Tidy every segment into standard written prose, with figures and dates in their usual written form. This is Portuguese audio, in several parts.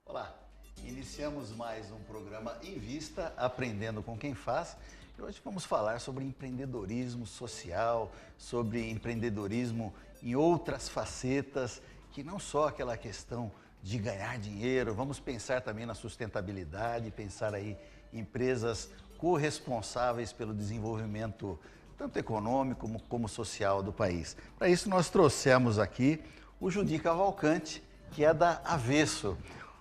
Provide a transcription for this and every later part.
Olá, iniciamos mais um programa Invista, Aprendendo com Quem Faz. E hoje vamos falar sobre empreendedorismo social, sobre empreendedorismo em outras facetas, que não só aquela questão de ganhar dinheiro, vamos pensar também na sustentabilidade, pensar aí em empresas corresponsáveis pelo desenvolvimento tanto econômico como social do país. Para isso nós trouxemos aqui o Judy Cavalcante, que é da Avesso.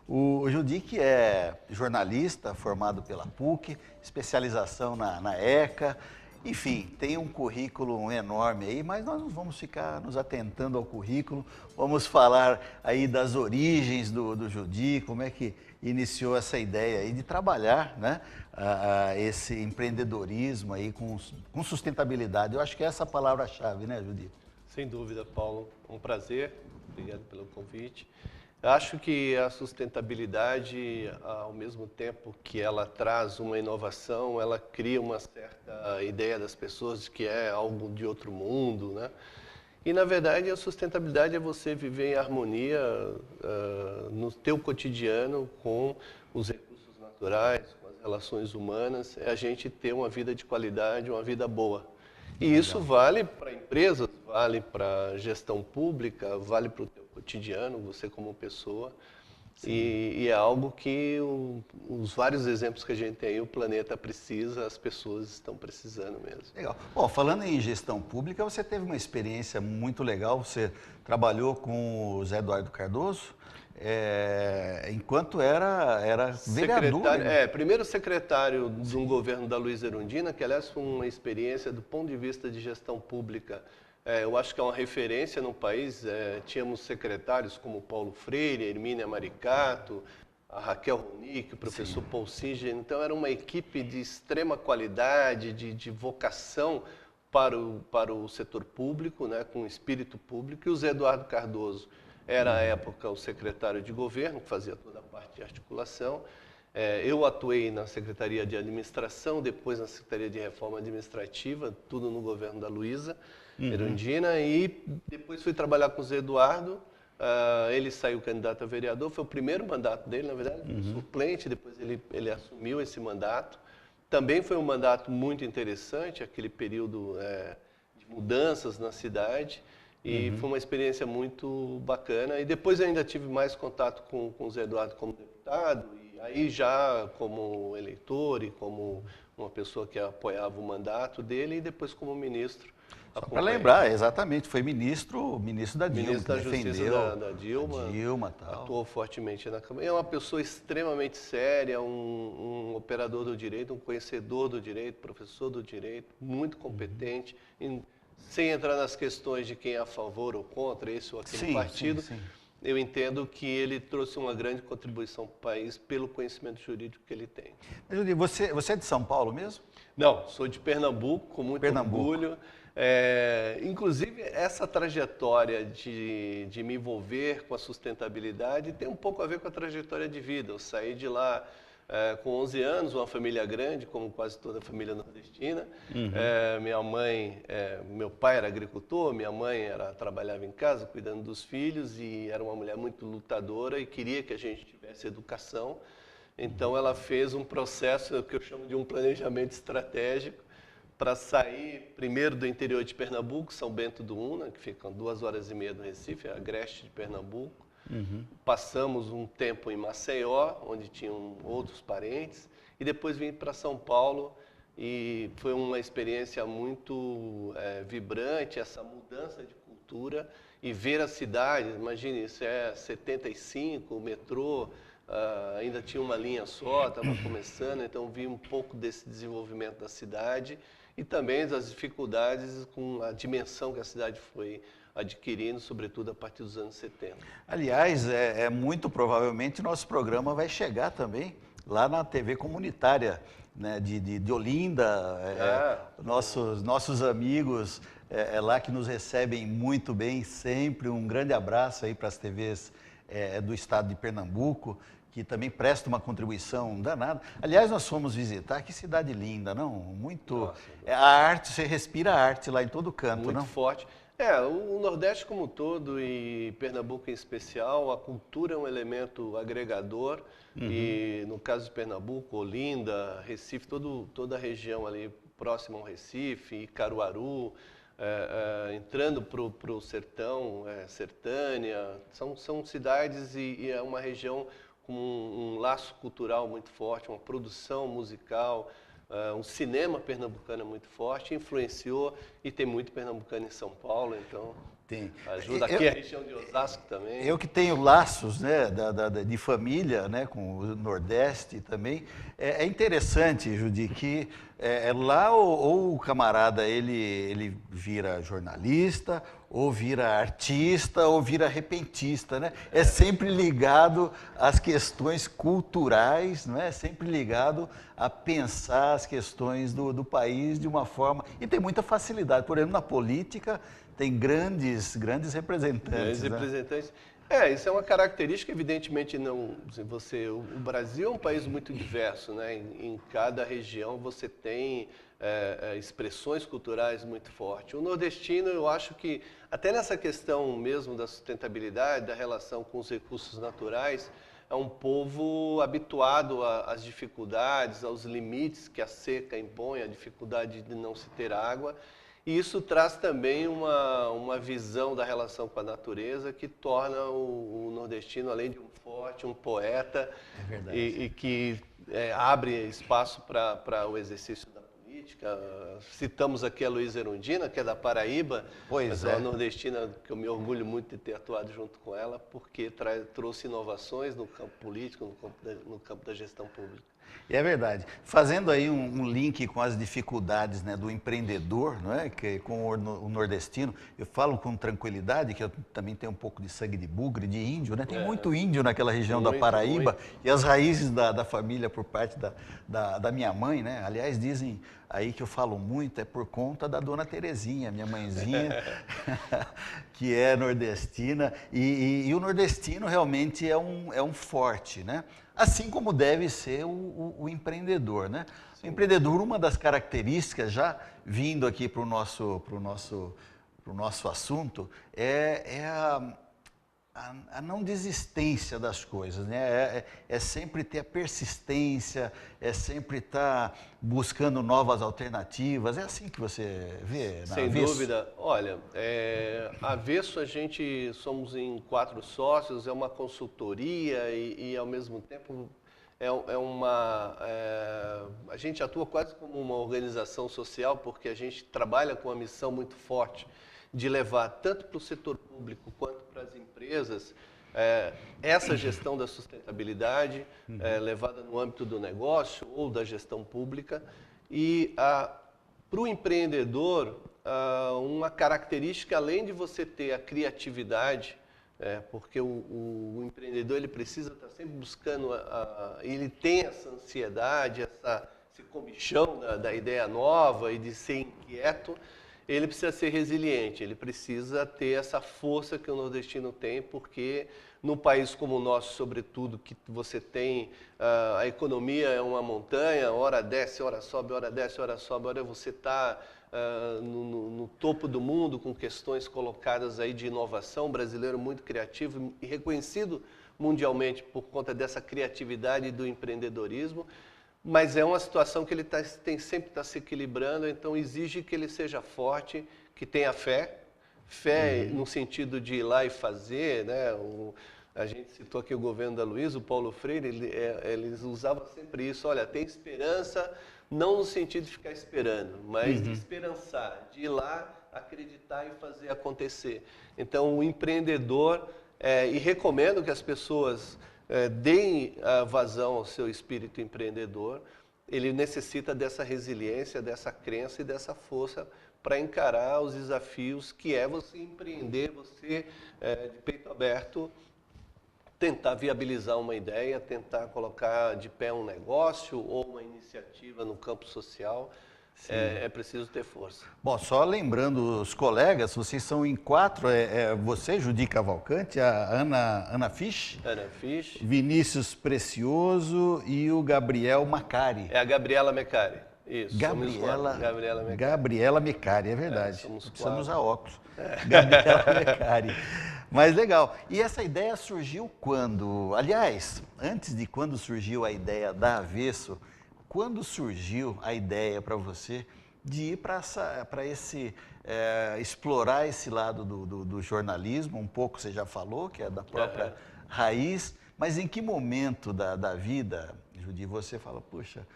O Judy, que é jornalista, formado pela PUC, especialização na ECA, enfim, tem um currículo enorme aí, mas nós não vamos ficar nos atentando ao currículo, vamos falar aí das origens do Judy, como é que iniciou essa ideia aí de trabalhar, né, esse empreendedorismo aí com sustentabilidade. Eu acho que é essa a palavra-chave, né, Judy? Sem dúvida, Paulo. Um prazer. Obrigado pelo convite. Eu acho que a sustentabilidade, ao mesmo tempo que ela traz uma inovação, ela cria uma certa ideia das pessoas de que é algo de outro mundo, né? E, na verdade, a sustentabilidade é você viver em harmonia no teu cotidiano com os recursos naturais, com as relações humanas, é a gente ter uma vida de qualidade, uma vida boa. E isso vale para empresas, vale para gestão pública, vale para o teu cotidiano, você como pessoa. E é algo que os vários exemplos que a gente tem aí, o planeta precisa, as pessoas estão precisando mesmo. Legal. Bom, falando em gestão pública, você teve uma experiência muito legal, você trabalhou com o Zé Eduardo Cardoso, enquanto era vereador. Né? Primeiro secretário de um governo da Luiza Erundina, que aliás foi uma experiência do ponto de vista de gestão pública. Eu acho que é uma referência no país. Tínhamos secretários como Paulo Freire, Hermínia Maricato, a Raquel Ronick, o professor Paul Singer. Então era uma equipe de extrema qualidade, de vocação para o setor público, né, com espírito público. E o Zé Eduardo Cardoso era, à época, o secretário de governo, que fazia toda a parte de articulação. Eu atuei na Secretaria de Administração, depois na Secretaria de Reforma Administrativa, tudo no governo da Luiza Erundina, e depois fui trabalhar com o Zé Eduardo. Ele saiu candidato a vereador, foi o primeiro mandato dele, na verdade, suplente, depois ele assumiu esse mandato. Também foi um mandato muito interessante, aquele período de mudanças na cidade. E foi uma experiência muito bacana. E depois eu ainda tive mais contato com o Zé Eduardo como deputado, e aí já como eleitor e como uma pessoa que apoiava o mandato dele, e depois como ministro. Só para lembrar, exatamente, foi ministro da Dilma, Ministro da Justiça da Dilma, tal. Atuou fortemente na Câmara. É uma pessoa extremamente séria, um operador do direito, um conhecedor do direito, professor do direito, muito competente, sem entrar nas questões de quem é a favor ou contra esse ou aquele partido. Sim. Eu entendo que ele trouxe uma grande contribuição para o país pelo conhecimento jurídico que ele tem. Mas, Judy, você é de São Paulo mesmo? Não, sou de Pernambuco, com muito orgulho. Inclusive, essa trajetória de me envolver com a sustentabilidade tem um pouco a ver com a trajetória de vida. Eu saí de lá com 11 anos, uma família grande, como quase toda a família nordestina. Meu pai era agricultor, minha mãe trabalhava em casa, cuidando dos filhos, e era uma mulher muito lutadora e queria que a gente tivesse educação. Então, ela fez um processo que eu chamo de um planejamento estratégico para sair primeiro do interior de Pernambuco, São Bento do Una, que fica 2h30 do Recife, a agreste de Pernambuco. Passamos um tempo em Maceió, onde tinham outros parentes, e depois vim para São Paulo, e foi uma experiência muito vibrante, essa mudança de cultura, e ver a cidade. Imagine, isso é 75, o metrô ainda tinha uma linha só, estava começando, então vi um pouco desse desenvolvimento da cidade, e também das dificuldades com a dimensão que a cidade foi adquirindo, sobretudo a partir dos anos 70. Aliás, muito provavelmente nosso programa vai chegar também lá na TV comunitária, né, de Olinda. Nossos amigos lá que nos recebem muito bem sempre. Um grande abraço aí para as TVs do estado de Pernambuco, que também presta uma contribuição danada. Aliás, nós fomos visitar, que cidade linda, não? Muito. Nossa, A arte, você respira arte lá em todo canto, muito não? forte. O Nordeste como um todo e Pernambuco em especial, a cultura é um elemento agregador e no caso de Pernambuco, Olinda, Recife, toda a região ali próxima ao Recife, Caruaru, entrando para o sertão, Sertânia, são cidades e é uma região com um laço cultural muito forte, uma produção musical, um cinema pernambucano muito forte, influenciou e tem muito pernambucano em São Paulo, então Tem. ajuda aqui a região de Osasco também. Eu que tenho laços, né, de família, né, com o Nordeste também, é interessante, Judi, que lá ou o camarada ele vira jornalista, ou vira artista, ou vira repentista, né? É sempre ligado às questões culturais, não é? Sempre ligado a pensar as questões do país de uma forma... E tem muita facilidade, por exemplo, na política tem grandes representantes. Grandes né? representantes. Isso é uma característica, evidentemente, não. O Brasil é um país muito diverso, né? Em cada região você tem expressões culturais muito fortes. O nordestino, eu acho que, até nessa questão mesmo da sustentabilidade, da relação com os recursos naturais, é um povo habituado às dificuldades, aos limites que a seca impõe, a dificuldade de não se ter água. E isso traz também uma visão da relação com a natureza que torna o nordestino, além de um forte, um poeta, e que abre espaço para o exercício da política. Citamos aqui a Luísa Erundina, que é da Paraíba, Pois uma nordestina que eu me orgulho muito de ter atuado junto com ela, porque trouxe inovações no campo político, no campo da gestão pública. E é verdade. Fazendo aí um link com as dificuldades, né, do empreendedor, não é? Que, com o nordestino, eu falo com tranquilidade, que eu também tenho um pouco de sangue de bugre, de índio, né? Tem muito índio naquela região da Paraíba, e as raízes da família por parte da minha mãe, né? Aliás, dizem aí que eu falo muito, é por conta da dona Terezinha, minha mãezinha, que é nordestina, e o nordestino realmente é um forte, né? Assim como deve ser o empreendedor, né? Sim. O empreendedor, uma das características, já vindo aqui para o nosso assunto, é a não desistência das coisas, né? É sempre ter a persistência, é sempre estar buscando novas alternativas. É assim que você vê na Sem Avesso? dúvida. Olha, a Avesso somos em 4 sócios, é uma consultoria e ao mesmo tempo a gente atua quase como uma organização social, porque a gente trabalha com uma missão muito forte de levar tanto para o setor público quanto para as empresas essa gestão da sustentabilidade levada no âmbito do negócio ou da gestão pública. E para o empreendedor, uma característica, além de você ter a criatividade, porque o empreendedor ele precisa estar sempre buscando, ele tem essa ansiedade, esse comichão da ideia nova e de ser inquieto. Ele precisa ser resiliente, ele precisa ter essa força que o nordestino tem, porque num país como o nosso, sobretudo, que você tem, a economia é uma montanha, hora desce, hora sobe, hora desce, hora sobe, hora você está no topo do mundo com questões colocadas aí de inovação, brasileiro muito criativo e reconhecido mundialmente por conta dessa criatividade do empreendedorismo. Mas é uma situação que ele sempre está se equilibrando, então exige que ele seja forte, que tenha fé no sentido de ir lá e fazer, né? A gente citou aqui o governo da Luísa, o Paulo Freire, eles usavam sempre isso, olha, tem esperança, não no sentido de ficar esperando, mas de esperançar, de ir lá, acreditar e fazer acontecer. Então o empreendedor, e recomendo que as pessoas deem vazão ao seu espírito empreendedor, ele necessita dessa resiliência, dessa crença e dessa força para encarar os desafios que é você empreender, você, de peito aberto, tentar viabilizar uma ideia, tentar colocar de pé um negócio ou uma iniciativa no campo social, é preciso ter força. Bom, só lembrando os colegas, vocês são em 4, você, Judi Cavalcante, a Ana Fisch, Vinícius Precioso e o Gabriel Macari. É a Gabriela Mecari, isso. Gabriela Mecari, é verdade. Precisamos usar óculos. Gabriela Mecari. Mas legal. E essa ideia surgiu quando? Aliás, antes de quando surgiu a ideia da Avesso, quando surgiu a ideia para você de ir para explorar esse lado do jornalismo? Um pouco você já falou, que é da própria raiz, mas em que momento da vida, Judi, você fala, puxa,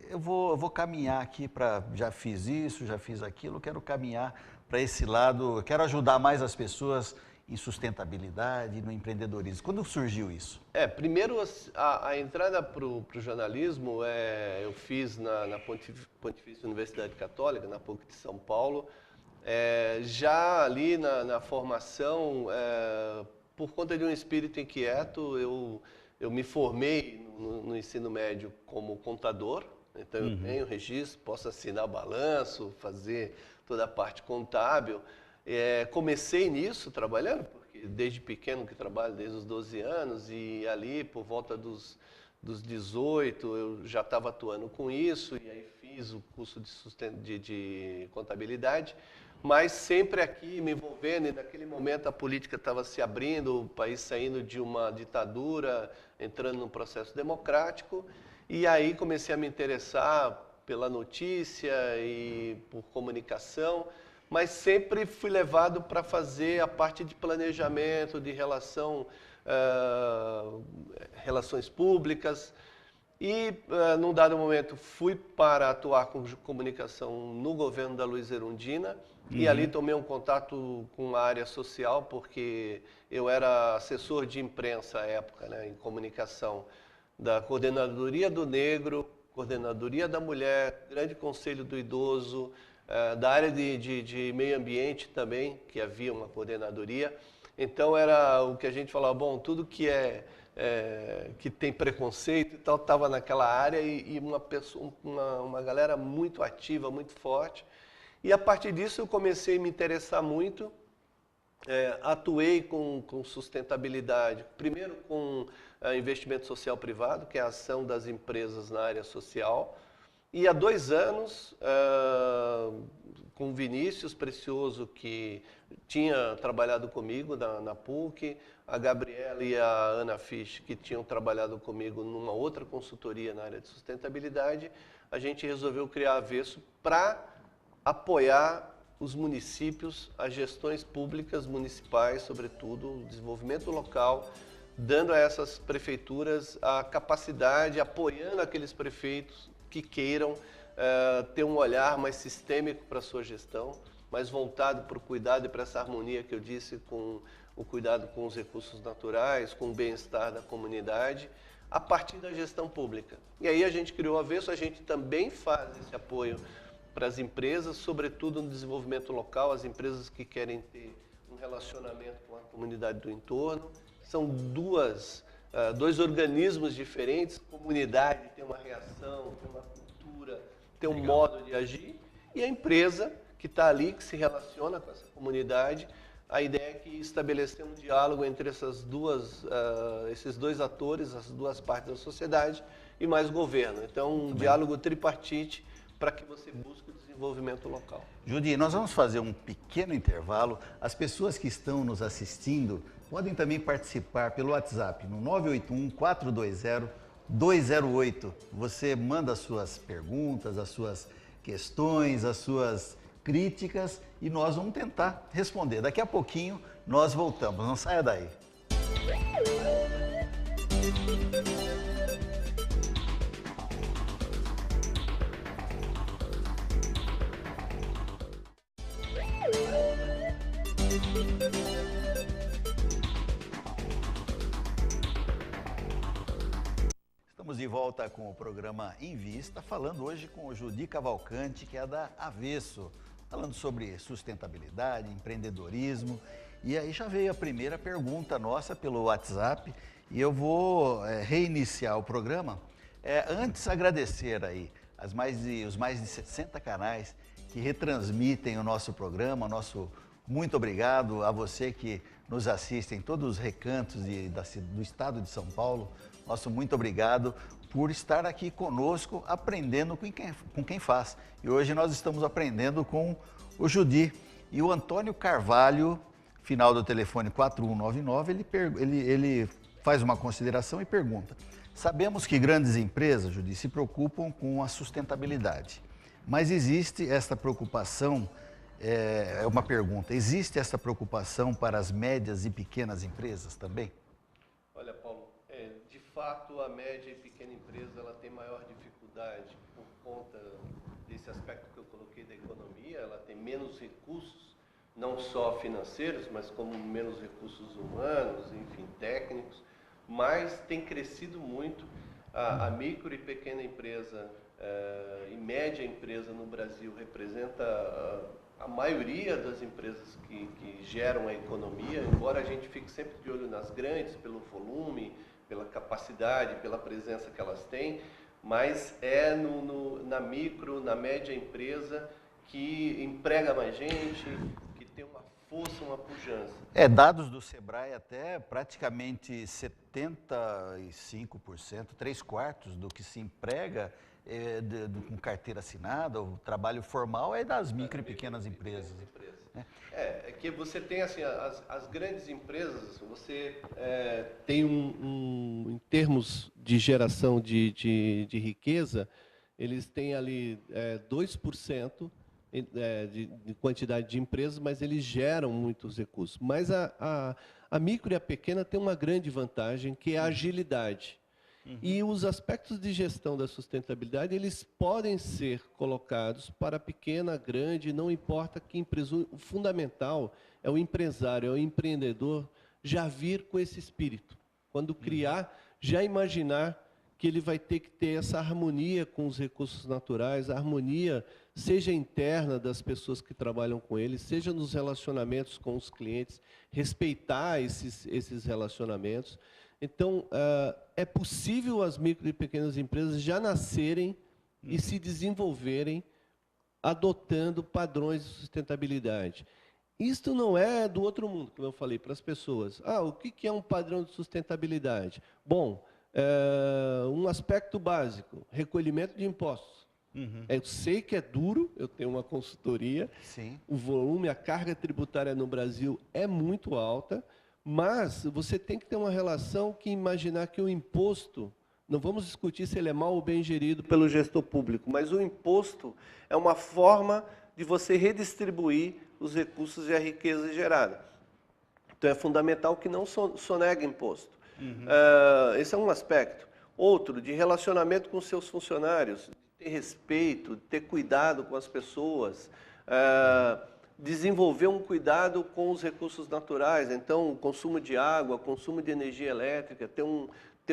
eu vou caminhar aqui já fiz isso, já fiz aquilo, quero caminhar para esse lado, quero ajudar mais as pessoas em sustentabilidade, no empreendedorismo. Quando surgiu isso? Primeiro, a entrada para o jornalismo, eu fiz na Pontifícia Universidade Católica, na PUC de São Paulo. Já ali na formação, por conta de um espírito inquieto, eu me formei no ensino médio como contador. Então, eu tenho registro, posso assinar balanço, fazer toda a parte contábil. Comecei nisso, trabalhando, porque desde pequeno que trabalho, desde os 12 anos, e ali por volta dos 18 eu já estava atuando com isso, e aí fiz o curso de contabilidade, mas sempre aqui me envolvendo, e naquele momento a política estava se abrindo, o país saindo de uma ditadura, entrando num processo democrático, e aí comecei a me interessar pela notícia e por comunicação, mas sempre fui levado para fazer a parte de planejamento, de relações públicas. E, num dado momento, fui para atuar com comunicação no governo da Luiza Erundina. E ali tomei um contato com a área social, porque eu era assessor de imprensa à época, né, em comunicação, da Coordenadoria do Negro, Coordenadoria da Mulher, Grande Conselho do Idoso, da área de meio ambiente também, que havia uma coordenadoria. Então era o que a gente falava, bom, tudo que que tem preconceito e tal, estava naquela área, e uma galera muito ativa, muito forte. E a partir disso eu comecei a me interessar muito, atuei com sustentabilidade, primeiro com investimento social privado, que é a ação das empresas na área social. E há 2 anos, com o Vinícius Precioso, que tinha trabalhado comigo na PUC, a Gabriela e a Ana Fisch, que tinham trabalhado comigo numa outra consultoria na área de sustentabilidade, a gente resolveu criar a Avesso para apoiar os municípios, as gestões públicas municipais, sobretudo, o desenvolvimento local, dando a essas prefeituras a capacidade, apoiando aqueles prefeitos que queiram ter um olhar mais sistêmico para a sua gestão, mais voltado para o cuidado e para essa harmonia que eu disse, com o cuidado com os recursos naturais, com o bem-estar da comunidade, a partir da gestão pública. E aí a gente criou a Avesso, a gente também faz esse apoio para as empresas, sobretudo no desenvolvimento local, as empresas que querem ter um relacionamento com a comunidade do entorno. São dois organismos diferentes, comunidade tem uma reação, tem uma cultura, tem um modo de agir, e a empresa que está ali, que se relaciona com essa comunidade. A ideia é que estabelecer um diálogo entre esses 2 atores, as 2 partes da sociedade e mais governo. Então, um diálogo tripartite para que você busque o desenvolvimento local. Judi, nós vamos fazer um pequeno intervalo. As pessoas que estão nos assistindo podem também participar pelo WhatsApp no 981-420-208. Você manda as suas perguntas, as suas questões, as suas críticas e nós vamos tentar responder. Daqui a pouquinho nós voltamos, não saia daí. Estamos de volta com o programa Em Vista, falando hoje com o Judi Cavalcante, que é da Avesso, falando sobre sustentabilidade, empreendedorismo. E aí já veio a primeira pergunta nossa pelo WhatsApp e eu vou reiniciar o programa. Antes, agradecer aí os mais de 60 canais que retransmitem o nosso programa. Muito obrigado a você que nos assiste em todos os recantos do estado de São Paulo. Nosso muito obrigado por estar aqui conosco, aprendendo com quem faz. E hoje nós estamos aprendendo com o Judi. E o Antônio Carvalho, final do telefone 4199, ele faz uma consideração e pergunta: sabemos que grandes empresas, Judi, se preocupam com a sustentabilidade, mas existe esta preocupação, é uma pergunta, existe esta preocupação para as médias e pequenas empresas também? Olha, Paulo, de fato a média e pequena empresa ela tem maior dificuldade por conta desse aspecto que eu coloquei da economia. Ela tem menos recursos, não só financeiros, mas como menos recursos humanos, enfim, técnicos, mas tem crescido muito a micro e pequena empresa e média empresa no Brasil. Representa a maioria das empresas que geram a economia, embora a gente fique sempre de olho nas grandes, pelo volume, pela capacidade, pela presença que elas têm, mas é na micro, na média empresa que emprega mais gente, que tem uma força, uma pujança. Dados do Sebrae até praticamente 75%, 3/4 do que se emprega com carteira assinada, o trabalho formal é das micro e pequenas empresas. É que você tem assim, as grandes empresas, você tem em termos de geração de riqueza, eles têm ali 2% de quantidade de empresas, mas eles geram muitos recursos. Mas a micro e a pequena tem uma grande vantagem, que é a agilidade. E os aspectos de gestão da sustentabilidade, eles podem ser colocados para pequena, grande, não importa que empresa. O fundamental é o empresário, é o empreendedor já vir com esse espírito. Quando criar, já imaginar que ele vai ter que ter essa harmonia com os recursos naturais, a harmonia seja interna das pessoas que trabalham com ele, seja nos relacionamentos com os clientes, respeitar esses relacionamentos. Então, é possível as micro e pequenas empresas já nascerem e se desenvolverem adotando padrões de sustentabilidade. Isto não é do outro mundo, como eu falei para as pessoas. O que é um padrão de sustentabilidade? Bom, um aspecto básico, recolhimento de impostos. Eu sei que é duro, eu tenho uma consultoria, Sim. O volume, a carga tributária no Brasil é muito alta, mas você tem que ter uma relação que imaginar que o imposto, não vamos discutir se ele é mal ou bem gerido pelo gestor público, mas o imposto é uma forma de você redistribuir os recursos e a riqueza gerada. Então é fundamental que não sonegue imposto. Esse é um aspecto. Outro, de relacionamento com seus funcionários, ter respeito, ter cuidado com as pessoas, desenvolver um cuidado com os recursos naturais, então o consumo de água, consumo de energia elétrica, ter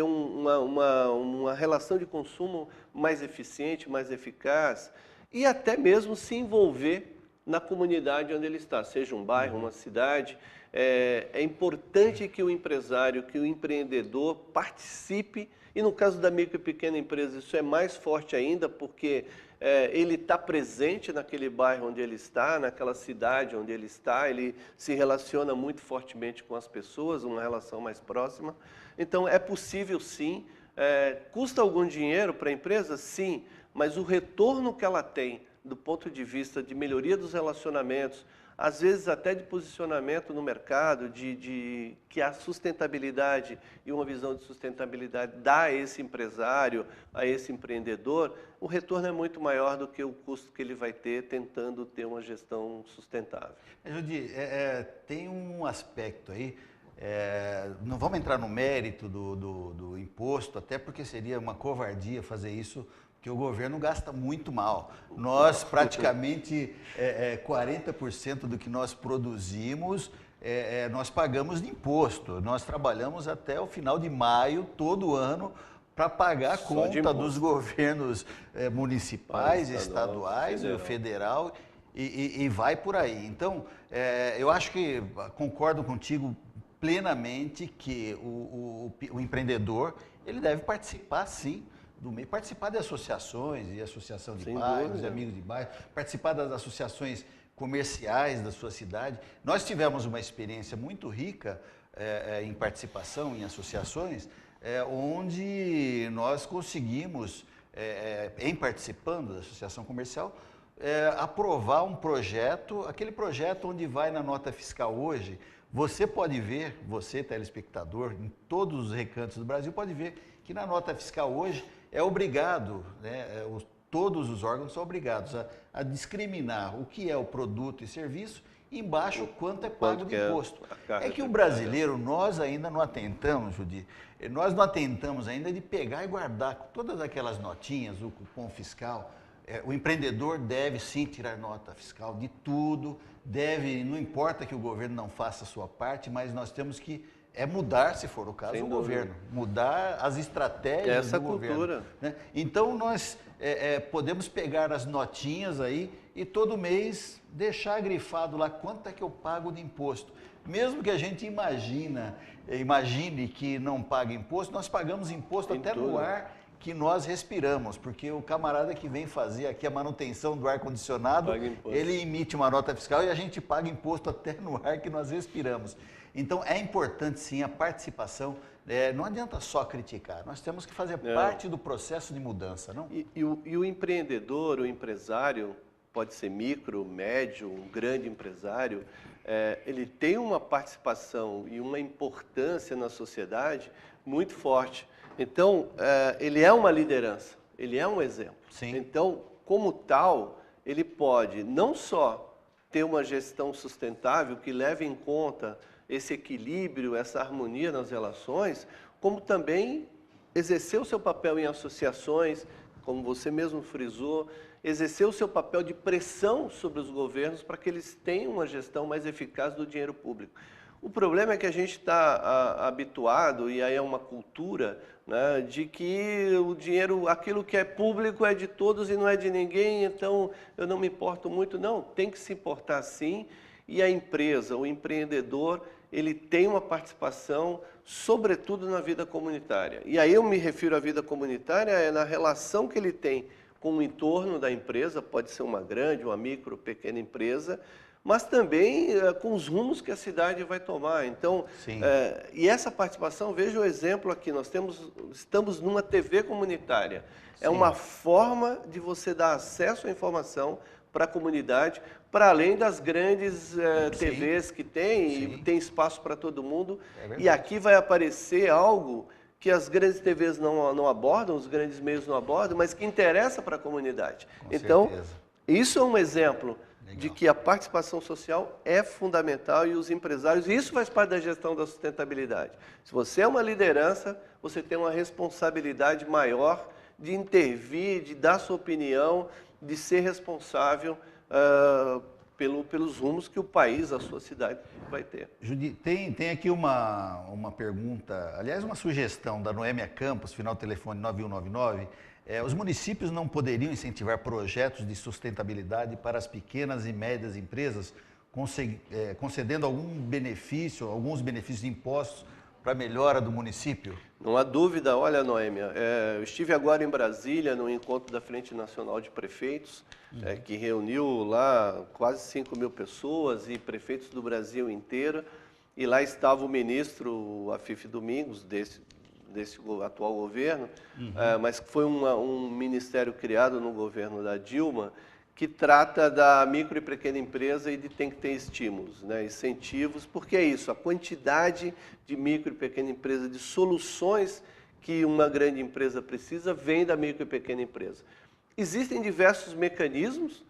uma relação de consumo mais eficiente, mais eficaz, e até mesmo se envolver na comunidade onde ele está, seja um bairro, uma cidade. É importante que o empresário, que o empreendedor participe, e no caso da micro e pequena empresa isso é mais forte ainda, porque ele está presente naquele bairro onde ele está, naquela cidade onde ele está, ele se relaciona muito fortemente com as pessoas, uma relação mais próxima. Então, é possível sim. Custa algum dinheiro para a empresa? Sim, mas o retorno que ela tem do ponto de vista de melhoria dos relacionamentos, às vezes até de posicionamento no mercado, que a sustentabilidade e uma visão de sustentabilidade dá a esse empresário, a esse empreendedor, o retorno é muito maior do que o custo que ele vai ter tentando ter uma gestão sustentável. Judi, tem um aspecto aí, não vamos entrar no mérito do imposto, até porque seria uma covardia fazer isso, porque o governo gasta muito mal. Nós, praticamente, 40% do que nós produzimos, nós pagamos de imposto. Nós trabalhamos até o final de maio, todo ano, para pagar a conta dos governos municipais, estaduais, o federal, e vai por aí. Então, eu acho que concordo contigo plenamente que o empreendedor ele deve participar, sim, do meio, participar de associações e associação de Sem bairros, dúvida. amigos de bairro, participar das associações comerciais da sua cidade. Nós tivemos uma experiência muito rica em participação em associações, onde nós conseguimos, em participando da associação comercial, aprovar um projeto, aquele projeto onde vai na nota fiscal hoje. Você pode ver, você telespectador, em todos os recantos do Brasil, pode ver que na nota fiscal hoje é obrigado, né, todos os órgãos são obrigados a discriminar o que é o produto e serviço e embaixo quanto é pago de imposto. É que o brasileiro, nós ainda não atentamos, Judy, nós não atentamos ainda de pegar e guardar todas aquelas notinhas, o cupom fiscal. O empreendedor deve sim tirar nota fiscal de tudo, deve, não importa que o governo não faça a sua parte, mas nós temos que mudar, se for o caso, o governo, mudar as estratégias do governo. Né? Então nós podemos pegar as notinhas aí e todo mês deixar grifado lá quanto é que eu pago de imposto. Mesmo que a gente imagine que não paga imposto, nós pagamos imposto até no ar que nós respiramos, porque o camarada que vem fazer aqui a manutenção do ar-condicionado, ele emite uma nota fiscal e a gente paga imposto até no ar que nós respiramos. Então é importante sim a participação, não adianta só criticar, nós temos que fazer parte do processo de mudança, não? E o empreendedor, o empresário, pode ser micro, médio, um grande empresário, ele tem uma participação e uma importância na sociedade muito forte. Então, ele é uma liderança, ele é um exemplo. Sim. Então, como tal, ele pode não só ter uma gestão sustentável que leve em conta esse equilíbrio, essa harmonia nas relações, como também exercer o seu papel em associações, como você mesmo frisou, exercer o seu papel de pressão sobre os governos para que eles tenham uma gestão mais eficaz do dinheiro público. O problema é que a gente está habituado, e aí é uma cultura, né, de que o dinheiro, aquilo que é público é de todos e não é de ninguém, então eu não me importo muito. Não, tem que se importar sim, e a empresa, o empreendedor, ele tem uma participação, sobretudo na vida comunitária. E aí eu me refiro à vida comunitária, na relação que ele tem com o entorno da empresa, pode ser uma grande, uma micro, pequena empresa, mas também com os rumos que a cidade vai tomar. Então, e essa participação, veja o exemplo aqui, estamos numa TV comunitária. É uma forma de você dar acesso à informação para a comunidade, para além das grandes TVs que tem, e tem espaço para todo mundo. E aqui vai aparecer algo que as grandes TVs não abordam, os grandes meios não abordam, mas que interessa para a comunidade. Então, isso é um exemplo de que a participação social é fundamental e os empresários, isso faz parte da gestão da sustentabilidade. Se você é uma liderança, você tem uma responsabilidade maior de intervir, de dar sua opinião, de ser responsável pelos rumos que o país, a sua cidade vai ter. Judy, tem aqui uma pergunta, aliás, uma sugestão da Noêmia Campos, final do telefone 9199. Os municípios não poderiam incentivar projetos de sustentabilidade para as pequenas e médias empresas, concedendo alguns benefícios de impostos para a melhora do município? Não há dúvida. Olha, Noêmia, eu estive agora em Brasília, no encontro da Frente Nacional de Prefeitos, que reuniu lá quase 5.000 pessoas e prefeitos do Brasil inteiro, e lá estava o ministro Afif Domingos, desse atual governo, mas foi um ministério criado no governo da Dilma, que trata da micro e pequena empresa e tem que ter estímulos, né, incentivos, porque é isso, a quantidade de micro e pequena empresa, de soluções que uma grande empresa precisa, vem da micro e pequena empresa. Existem diversos mecanismos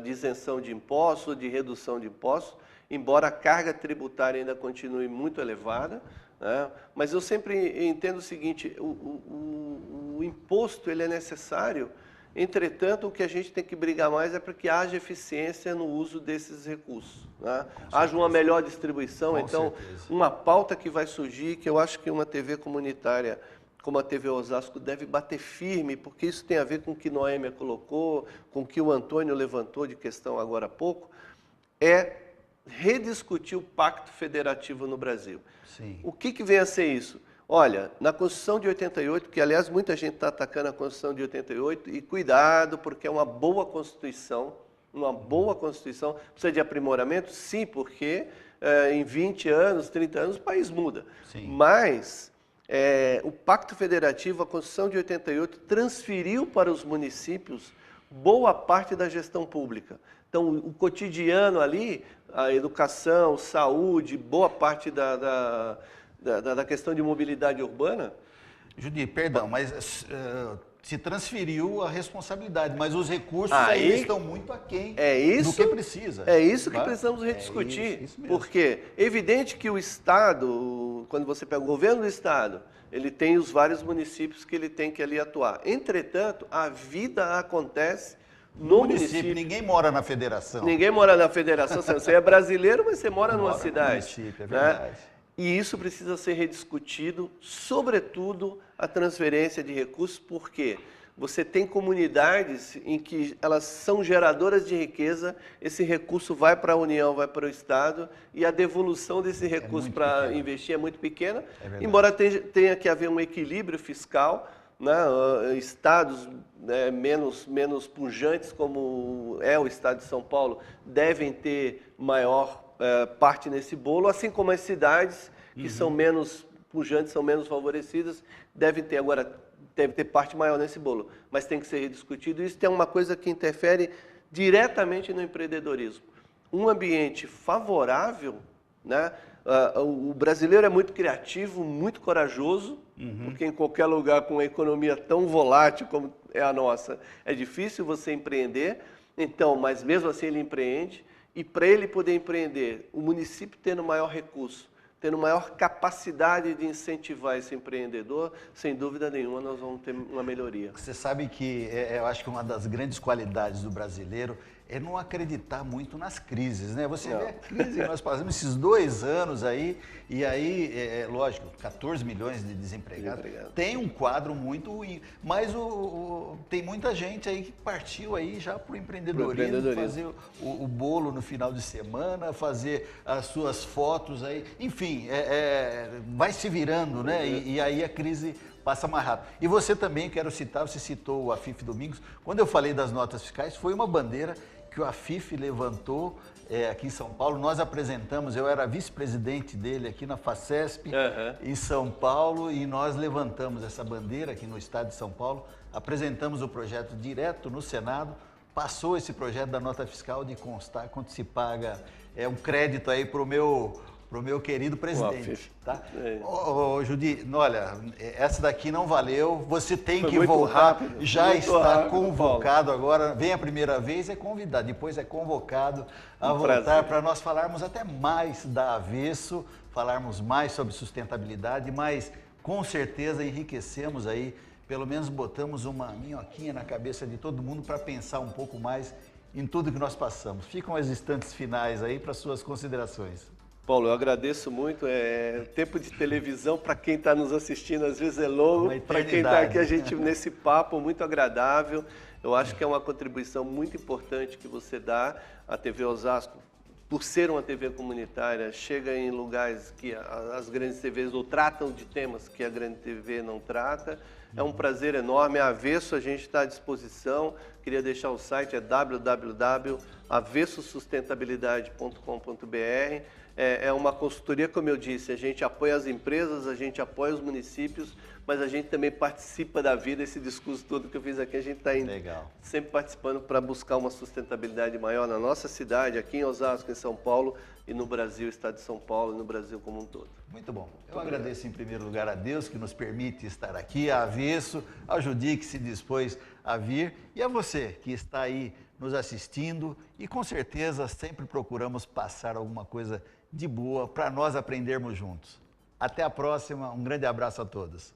de isenção de impostos, de redução de impostos, embora a carga tributária ainda continue muito elevada, né? Mas eu sempre entendo o seguinte, o imposto ele é necessário, entretanto, o que a gente tem que brigar mais é para que haja eficiência no uso desses recursos, né? Haja uma melhor distribuição. Então, uma pauta que vai surgir, que eu acho que uma TV comunitária, como a TV Osasco, deve bater firme, porque isso tem a ver com o que Noêmia colocou, com o que o Antônio levantou de questão agora há pouco, é rediscutir o Pacto Federativo no Brasil. Sim. O que vem a ser isso? Olha, na Constituição de 88, que aliás muita gente está atacando a Constituição de 88, e cuidado, porque é uma boa Constituição, precisa de aprimoramento? Sim, porque em 20 anos, 30 anos, o país muda. Sim. Mas o Pacto Federativo, a Constituição de 88, transferiu para os municípios boa parte da gestão pública. Então, o cotidiano ali, a educação, saúde, boa parte da questão de mobilidade urbana. Judy, perdão, mas se transferiu a responsabilidade, mas os recursos aí estão muito aquém do que precisa. É isso que precisamos rediscutir. Isso mesmo. Porque é evidente que o Estado, quando você pega o governo do Estado, ele tem os vários municípios que ele tem que ali atuar. Entretanto, a vida acontece no município. Ninguém mora na federação. Ninguém mora na federação. Você é brasileiro, mas você mora numa cidade. No município, é verdade. Né? E isso precisa ser rediscutido, sobretudo a transferência de recursos, porque você tem comunidades em que elas são geradoras de riqueza, esse recurso vai para a União, vai para o Estado, e a devolução desse recurso para investir é muito pequena, embora tenha que haver um equilíbrio fiscal, né? Estados menos pujantes, como é o Estado de São Paulo, devem ter maior parte nesse bolo, assim como as cidades que são menos pujantes, são menos favorecidas, devem ter parte maior nesse bolo. Mas tem que ser rediscutido. Isso é uma coisa que interfere diretamente no empreendedorismo. Um ambiente favorável, né? O brasileiro é muito criativo, muito corajoso, porque em qualquer lugar com uma economia tão volátil como é a nossa, é difícil você empreender. Então, mas mesmo assim ele empreende. E para ele poder empreender, o município tendo maior recurso, tendo maior capacidade de incentivar esse empreendedor, sem dúvida nenhuma nós vamos ter uma melhoria. Você sabe que eu acho que uma das grandes qualidades do brasileiro é não acreditar muito nas crises, né? Você vê a crise que nós passamos esses 2 anos aí, e aí, lógico, 14 milhões de desempregados, tem um quadro muito ruim, mas tem muita gente aí que partiu aí já para o empreendedorismo, fazer o bolo no final de semana, fazer as suas fotos aí, enfim, vai se virando, né? E aí a crise passa mais rápido. E você também, quero citar, você citou o Afif Domingos, quando eu falei das notas fiscais, foi uma bandeira que o Afif levantou aqui em São Paulo. Nós apresentamos, eu era vice-presidente dele aqui na FACESP, em São Paulo, e nós levantamos essa bandeira aqui no estado de São Paulo, apresentamos o projeto direto no Senado, passou esse projeto da nota fiscal de constar quanto se paga um crédito aí para o meu querido presidente, tá? Judy, olha, essa daqui não valeu, você tem que voltar, rápido, já está convocado agora, vem a primeira vez, é convidado, depois é convocado a voltar para nós falarmos até mais da Avesso, falarmos mais sobre sustentabilidade, mas com certeza enriquecemos aí, pelo menos botamos uma minhoquinha na cabeça de todo mundo para pensar um pouco mais em tudo que nós passamos. Ficam os instantes finais aí para suas considerações. Paulo, eu agradeço muito. Tempo de televisão, para quem está nos assistindo, às vezes é longo. Para quem está aqui, a gente nesse papo muito agradável. Eu acho que é uma contribuição muito importante que você dá à TV Osasco. Por ser uma TV comunitária, chega em lugares que as grandes TVs ou tratam de temas que a grande TV não trata. É um prazer enorme. A Avesso, a gente está à disposição. Queria deixar o site, é www.avessosustentabilidade.com.br. É uma consultoria, como eu disse, a gente apoia as empresas, a gente apoia os municípios, mas a gente também participa da vida. Esse discurso todo que eu fiz aqui, a gente está sempre participando para buscar uma sustentabilidade maior na nossa cidade, aqui em Osasco, em São Paulo, e no Brasil, estado de São Paulo, e no Brasil como um todo. Muito bom. Eu agradeço em primeiro lugar a Deus que nos permite estar aqui, a Avesso, ao Judy que se dispôs a vir, e a você que está aí nos assistindo, e com certeza sempre procuramos passar alguma coisa de boa para nós aprendermos juntos. Até a próxima, um grande abraço a todos.